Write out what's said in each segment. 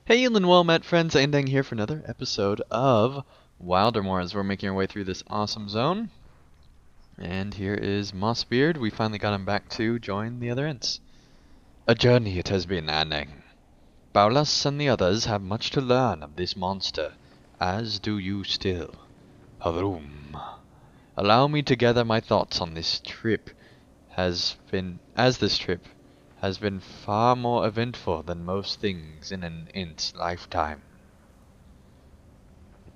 Hey and well met friends, Andang here for another episode of Wildermore as we're making our way through this awesome zone. And here is Mossbeard. We finally got him back to join the other Ents. A journey it has been, Andang. Baulas and the others have much to learn of this monster, as do you still. Haroom. Allow me to gather my thoughts on this trip this trip has been far more eventful than most things in an Ent's lifetime.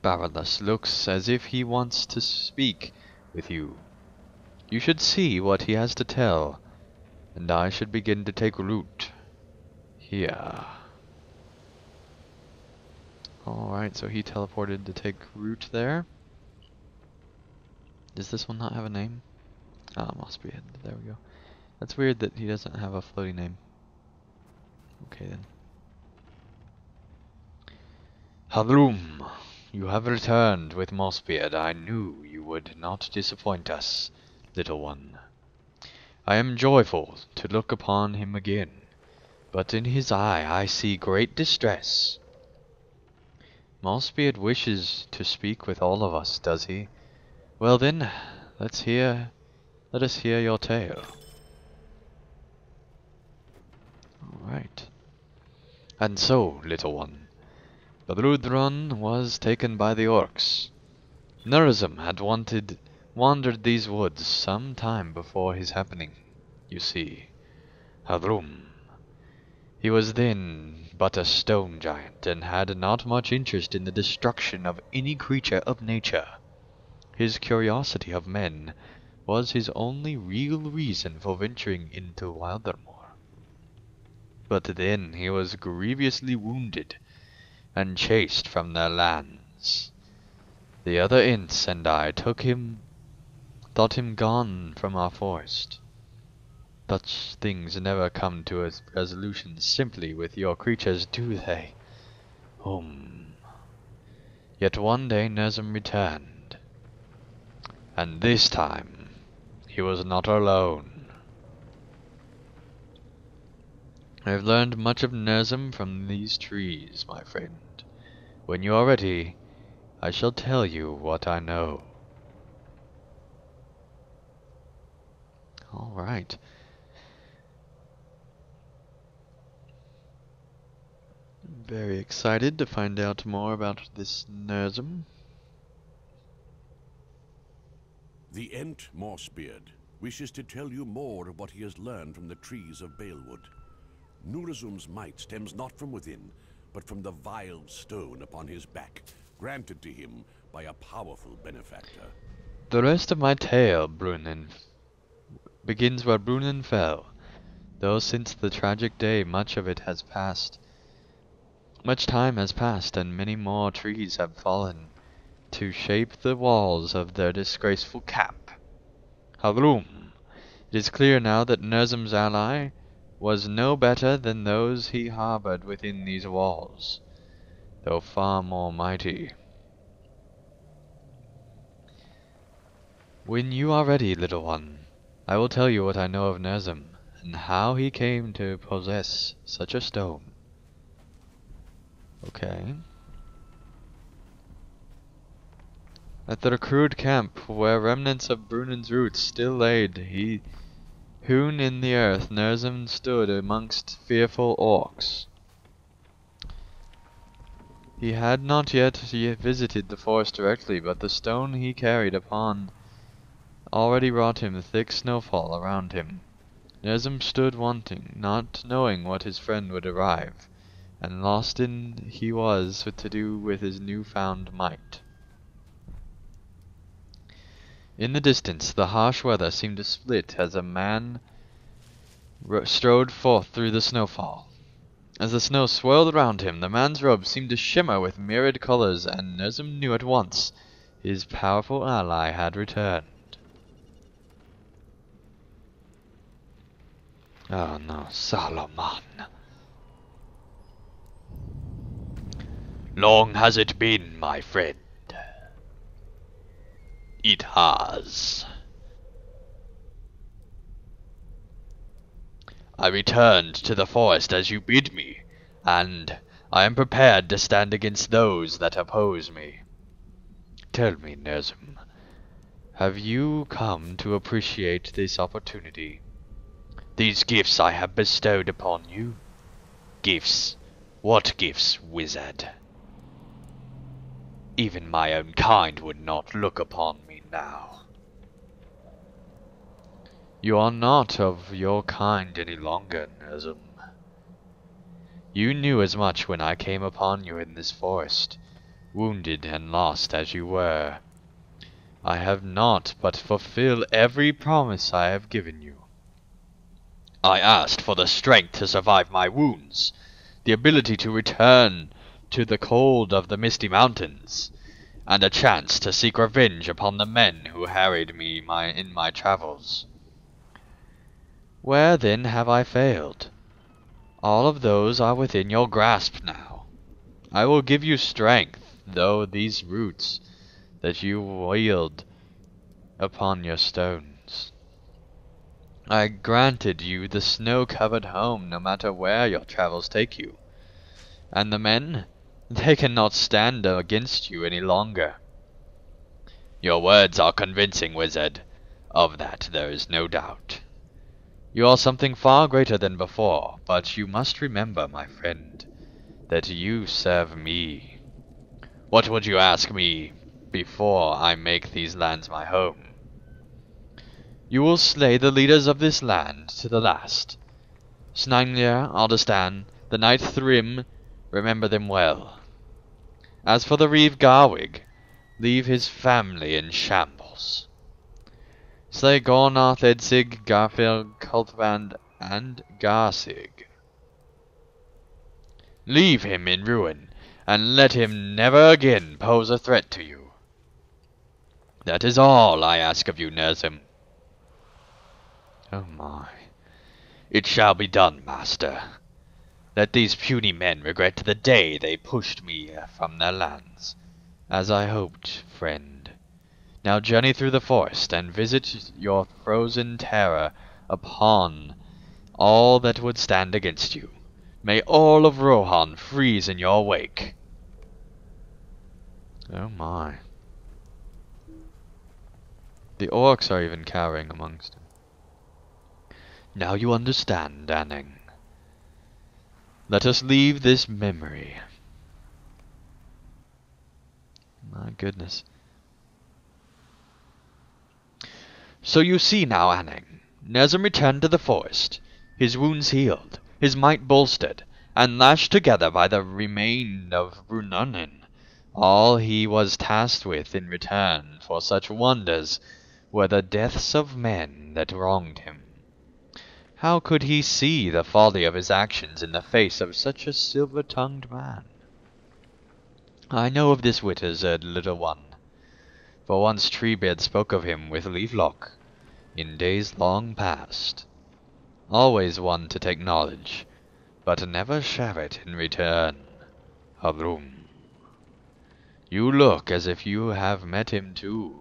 Barolas looks as if he wants to speak with you. You should see what he has to tell, and I should begin to take root here. Alright, so he teleported to take root there. Does this one not have a name? Ah, must be it. There we go. That's weird that he doesn't have a floating name. Okay then. Hadroom, you have returned with Mossbeard. I knew you would not disappoint us, little one. I am joyful to look upon him again, but in his eye I see great distress. Mossbeard wishes to speak with all of us, does he? Well then, let us hear your tale. Alright. And so, little one, Wildermore was taken by the orcs. Nurzum had wandered these woods some time before his happening, you see. Hadroom. He was then but a stone giant, and had not much interest in the destruction of any creature of nature. His curiosity of men was his only real reason for venturing into Wildermore. But then he was grievously wounded, and chased from their lands. The other Ents and I thought him gone from our forest. Such things never come to a resolution simply with your creatures, do they? Yet one day Nurzum returned, and this time he was not alone. I have learned much of Nurzum from these trees, my friend. When you are ready, I shall tell you what I know. Alright. Very excited to find out more about this Nurzum. The Ent Mossbeard wishes to tell you more of what he has learned from the trees of Balewood. Nurzum's might stems not from within, but from the vile stone upon his back, granted to him by a powerful benefactor. The rest of my tale, begins where Brunnen fell, though since the tragic day much time has passed, and many more trees have fallen to shape the walls of their disgraceful camp. Hadroom, it is clear now that Nurzum's ally was no better than those he harbored within these walls, though far more mighty. When you are ready, little one, I will tell you what I know of Nurzum, and how he came to possess such a stone. Okay. At the recruit camp, where remnants of Brunnen's roots still laid, hewn in the earth, Nurzum stood amongst fearful orcs. He had not yet visited the forest directly, but the stone he carried upon already wrought him thick snowfall around him. Nurzum stood wanting, not knowing what his friend would arrive, and lost in he was to do with his new-found might. In the distance, the harsh weather seemed to split as a man strode forth through the snowfall. As the snow swirled around him, the man's robe seemed to shimmer with myriad colors, and Nurzum knew at once his powerful ally had returned. Oh no, Solomon. Long has it been, my friend. It has. I returned to the forest as you bid me, and I am prepared to stand against those that oppose me. Tell me, Nurzum, have you come to appreciate this opportunity? These gifts I have bestowed upon you? Gifts? What gifts, wizard? Even my own kind would not look upon me now. You are not of your kind any longer, Nurzum. You knew as much when I came upon you in this forest, wounded and lost as you were. I have not but fulfilled every promise I have given you. I asked for the strength to survive my wounds, the ability to return to the cold of the Misty Mountains, and a chance to seek revenge upon the men who harried me in my travels. Where then have I failed? All of those are within your grasp now. I will give you strength, though these roots that you wield upon your stones. I granted you the snow-covered home no matter where your travels take you. And the men? They cannot stand against you any longer. Your words are convincing, wizard. Of that there is no doubt. You are something far greater than before, but you must remember, my friend, that you serve me. What would you ask me before I make these lands my home? You will slay the leaders of this land to the last. Sneinlir, Aldistan, the Knight Thrym, remember them well. As for the Reeve Garwig, leave his family in shambles. Slay Gornath, Edsig, Garfield, Cultband, and Garsig. Leave him in ruin, and let him never again pose a threat to you. That is all I ask of you, Nurzum. Oh my. It shall be done, master. Let these puny men regret the day they pushed me from their lands, as I hoped, friend. Now journey through the forest, and visit your frozen terror upon all that would stand against you. May all of Rohan freeze in your wake. Oh my. The orcs are even cowering amongst them. Now you understand, Anning. Let us leave this memory. My goodness. So you see now, Anning, Nurzum returned to the forest, his wounds healed, his might bolstered, and lashed together by the remain of Brunonin. All he was tasked with in return for such wonders were the deaths of men that wronged him. How could he see the folly of his actions in the face of such a silver-tongued man? I know of this wizard, little one, for once Treebeard spoke of him with Leaflock in days long past. Always one to take knowledge, but never share it in return. Harum. You look as if you have met him too.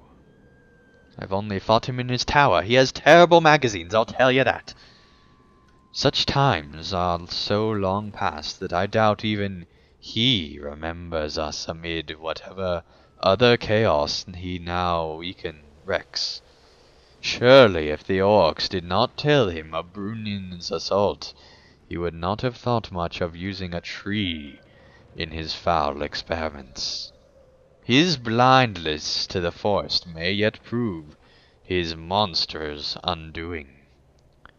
I've only fought him in his tower. He has terrible magazines, I'll tell you that. Such times are so long past that I doubt even he remembers us amid whatever other chaos he now wrecks. Surely if the orcs did not tell him of Brunin's assault, he would not have thought much of using a tree in his foul experiments. His blindness to the forest may yet prove his monster's undoing.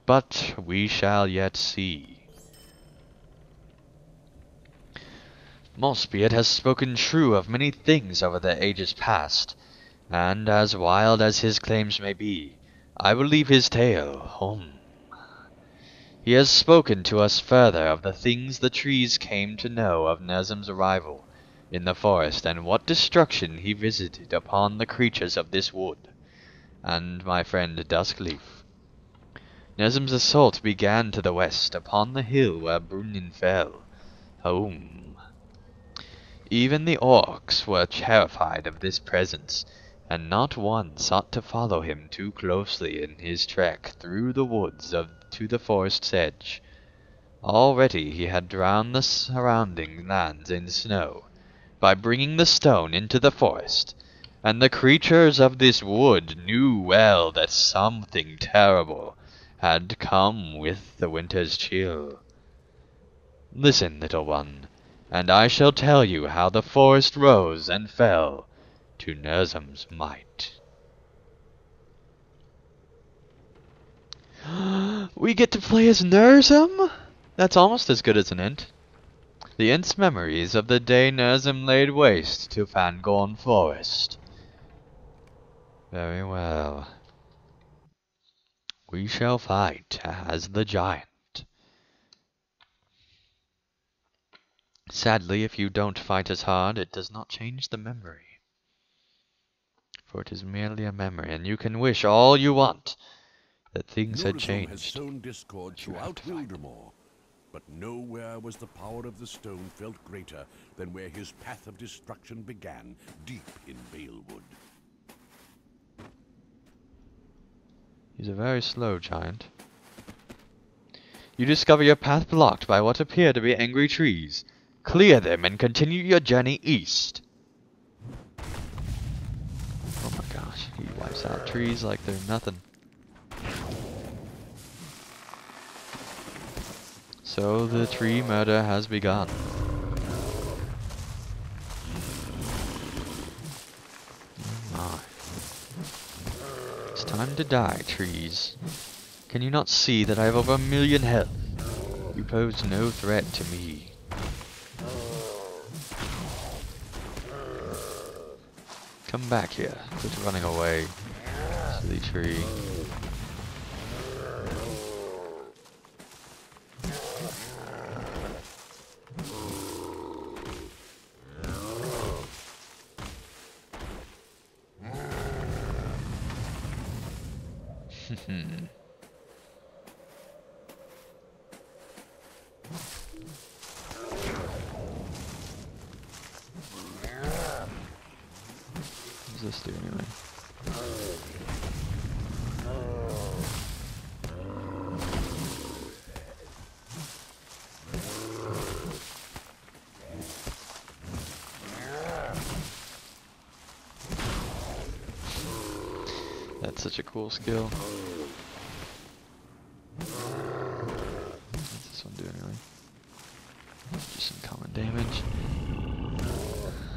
But we shall yet see. Mossbeard has spoken true of many things over the ages past, and as wild as his claims may be, I will leave his tale home. He has spoken to us further of the things the trees came to know of Nurzum's arrival in the forest, and what destruction he visited upon the creatures of this wood, and my friend Duskleaf. Nurzum's assault began to the west, upon the hill where Brunin fell. Home. Even the orcs were terrified of this presence, and not one sought to follow him too closely in his trek through the woods to the forest's edge. Already he had drowned the surrounding lands in snow by bringing the stone into the forest, and the creatures of this wood knew well that something terrible had come with the winter's chill. Listen, little one, and I shall tell you how the forest rose and fell to Nurzum's might. We get to play as Nurzum? That's almost as good as an int. The int's memories of the day Nurzum laid waste to Fangorn Forest. Very well. We shall fight as the giant. Sadly, if you don't fight as hard, it does not change the memory. For it is merely a memory, and you can wish all you want that things had Nurzum has changed. sown discord throughout Wildermore, but nowhere was the power of the stone felt greater than where his path of destruction began, deep in Balewood. He's a very slow giant. You discover your path blocked by what appear to be angry trees. Clear them and continue your journey east. Oh my gosh, he wipes out trees like they're nothing. So the tree murder has begun. Oh my. It's time to die, trees. Can you not see that I have over 1,000,000 health? You pose no threat to me. Come back here. Quit running away, silly tree. What does this do anyway? That's such a cool skill. What's this one do anyway? Just some common damage.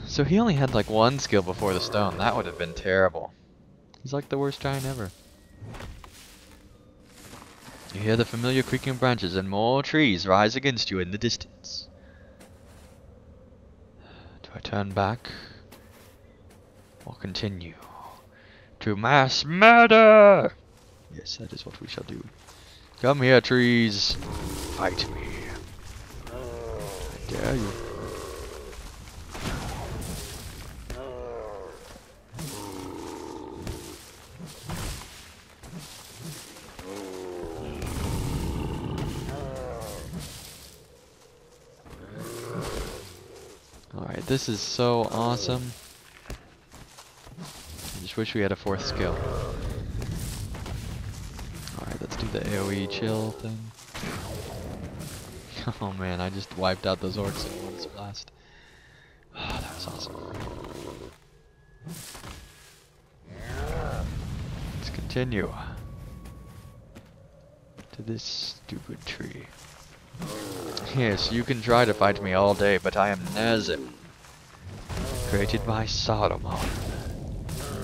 So he only had like one skill before the stone. That would have been terrible. He's like the worst giant ever. You hear the familiar creaking of branches and more trees rise against you in the distance. Do I turn back? Or continue to mass murder? Yes, that is what we shall do. Come here, trees. Fight me. I dare you. Alright, this is so awesome. I just wish we had a fourth skill. Alright, let's do the AoE chill thing. Oh man, I just wiped out those orcs in one blast. Oh, that was awesome. Let's continue to this stupid tree. Yes, you can try to fight me all day, but I am Nurzum, created by Saruman,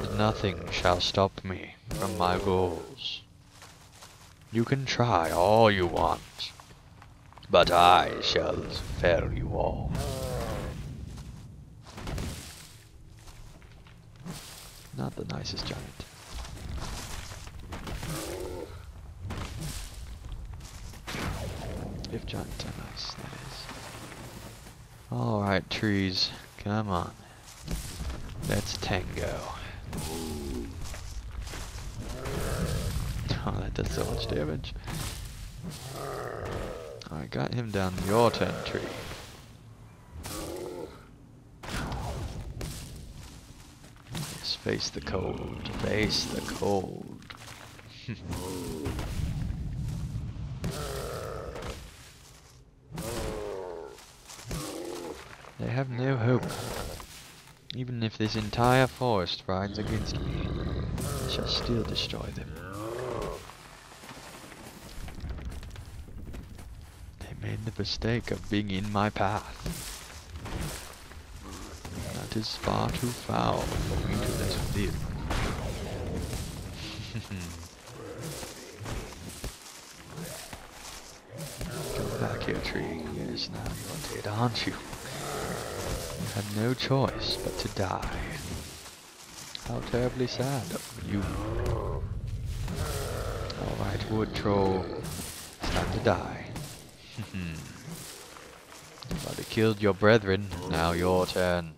and nothing shall stop me from my goals. You can try all you want, but I shall fell you all. Not the nicest giant. If giants are nice, that is. Alright, trees, come on. Let's tango. Oh, that does so much damage. Alright, got him down. Your turn, tree. Yes, face the cold. Face the cold. They have no hope. Even if this entire forest rides against me, I shall still destroy them. They made the mistake of being in my path. That is far too foul for me to let it live. Come back here, tree. Yes, now you're dead, aren't you? You had no choice but to die. How terribly sad of you. Alright, wood troll. It's time to die. But it killed your brethren. Now your turn.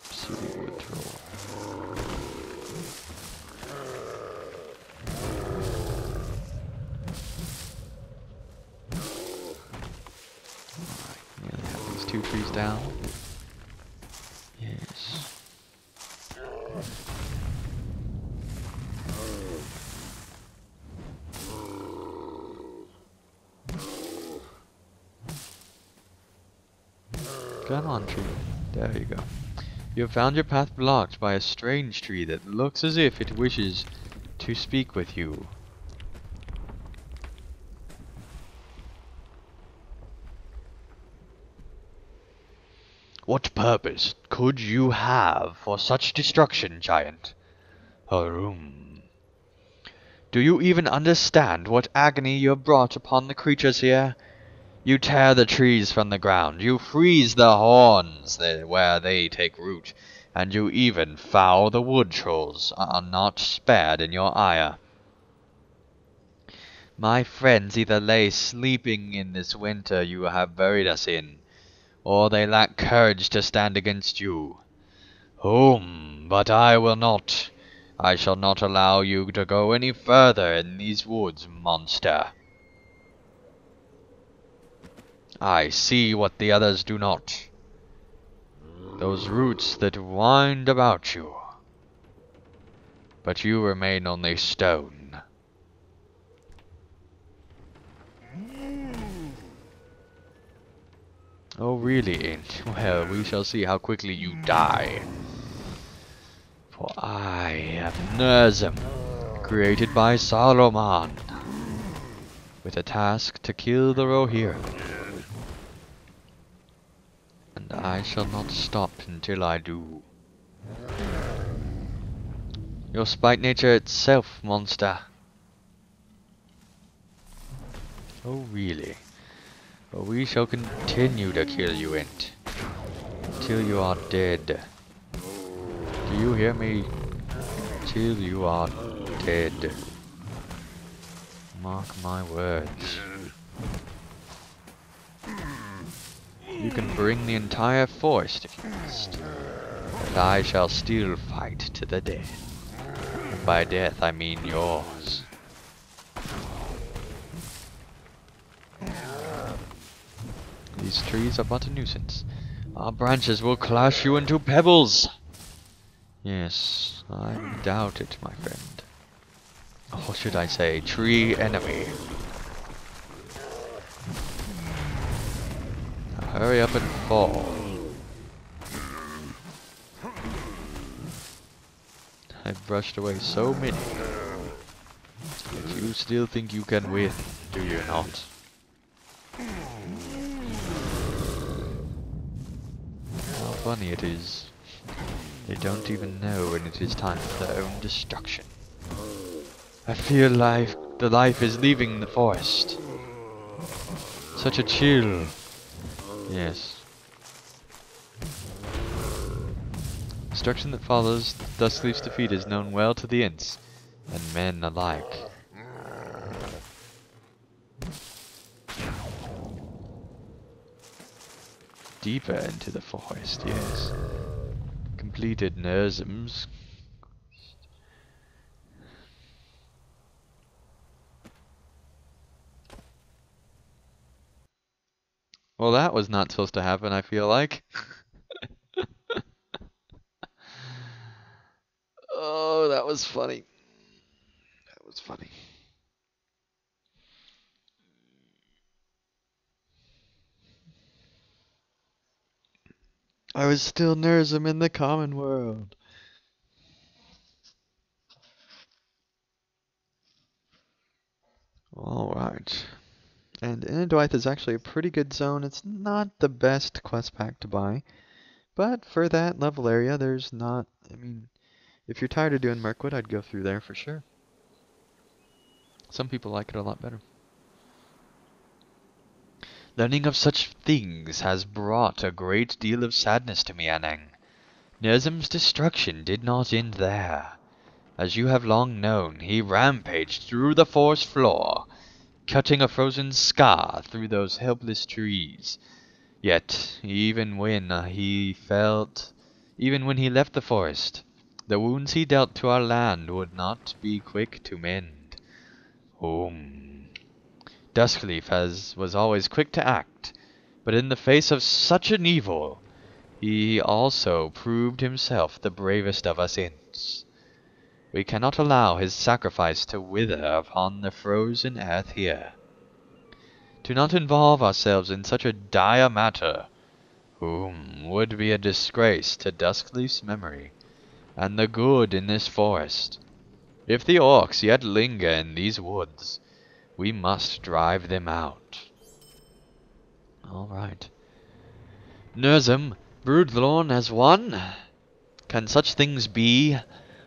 Silly wood troll. Alright, nearly have these 2 trees down. Yes. Come on, tree. There you go. You have found your path blocked by a strange tree that looks as if it wishes to speak with you. What purpose could you have for such destruction, giant? Do you even understand what agony you have brought upon the creatures here? You tear the trees from the ground, you freeze the horns where they take root, and you even foul the wood trolls are not spared in your ire. My friends either lay sleeping in this winter you have buried us in, or they lack courage to stand against you. But I will not. I shall not allow you to go any further in these woods, monster. I see what the others do not. Those roots that wind about you. But you remain only stone. Oh really? Well, we shall see how quickly you die. For I am Nurzum, created by Saruman, with a task to kill the Rohirrim. And I shall not stop until I do. You'll spite nature itself, monster. Oh really? But we shall continue to kill you, Int, until you are dead. Do you hear me? Till you are dead. Mark my words. You can bring the entire forest if you must, but I shall still fight to the death. And by death I mean yours. These trees are but a nuisance. Our branches will clash you into pebbles. Yes, I doubt it, my friend. Or should I say, tree enemy. Now hurry up and fall. I've brushed away so many. But you still think you can win, do you not? How funny it is. They don't even know when it is time for their own destruction. I feel like the life is leaving the forest. Such a chill. Yes. Destruction that follows Duskleaf's defeat is known well to the Ints, and men alike. Deeper into the forest, yes. Completed Nurzum's. Well, that was not supposed to happen, I feel like. Oh, that was funny. That was funny. I was still Nurzum in the common world. Alright. And Inadwythe is actually a pretty good zone. It's not the best quest pack to buy, but for that level area, there's not... I mean, if you're tired of doing Mirkwood, I'd go through there for sure. Some people like it a lot better. Learning of such things has brought a great deal of sadness to me, Anang. Nurzum's destruction did not end there. As you have long known, he rampaged through the forest floor, cutting a frozen scar through those helpless trees. Yet, even when he left the forest, the wounds he dealt to our land would not be quick to mend. Duskleaf was always quick to act, but in the face of such an evil, he also proved himself the bravest of us Ents. We cannot allow his sacrifice to wither upon the frozen earth here. To not involve ourselves in such a dire matter, would be a disgrace to Duskleaf's memory, and the good in this forest. If the orcs yet linger in these woods, we must drive them out. Alright. Nurzum, Broodlorn as one? Can such things be?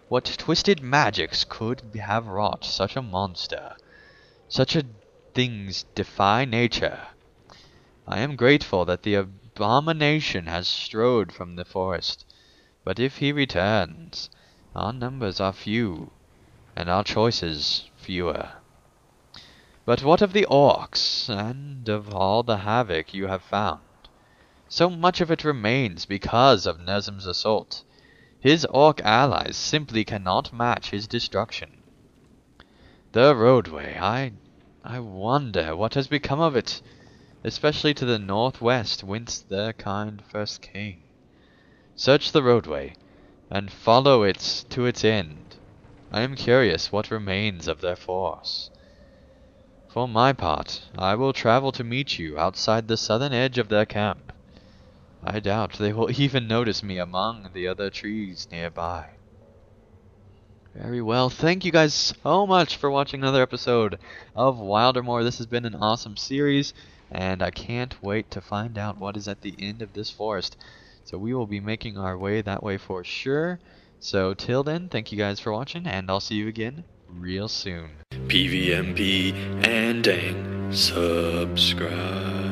What twisted magics could have wrought such a monster? Such a things defy nature. I am grateful that the abomination has strode from the forest, but if he returns, our numbers are few, and our choices fewer. But what of the orcs, and of all the havoc you have found? So much of it remains because of Nurzum's assault. His orc allies simply cannot match his destruction. The roadway, I wonder what has become of it, especially to the northwest whence their kind first came. Search the roadway, and follow it to its end. I am curious what remains of their force. For my part, I will travel to meet you outside the southern edge of their camp. I doubt they will even notice me among the other trees nearby. Very well, thank you guys so much for watching another episode of Wildermore. This has been an awesome series, and I can't wait to find out what is at the end of this forest. So we will be making our way that way for sure. So till then, thank you guys for watching, and I'll see you again real soon. PVMP and dang, subscribe.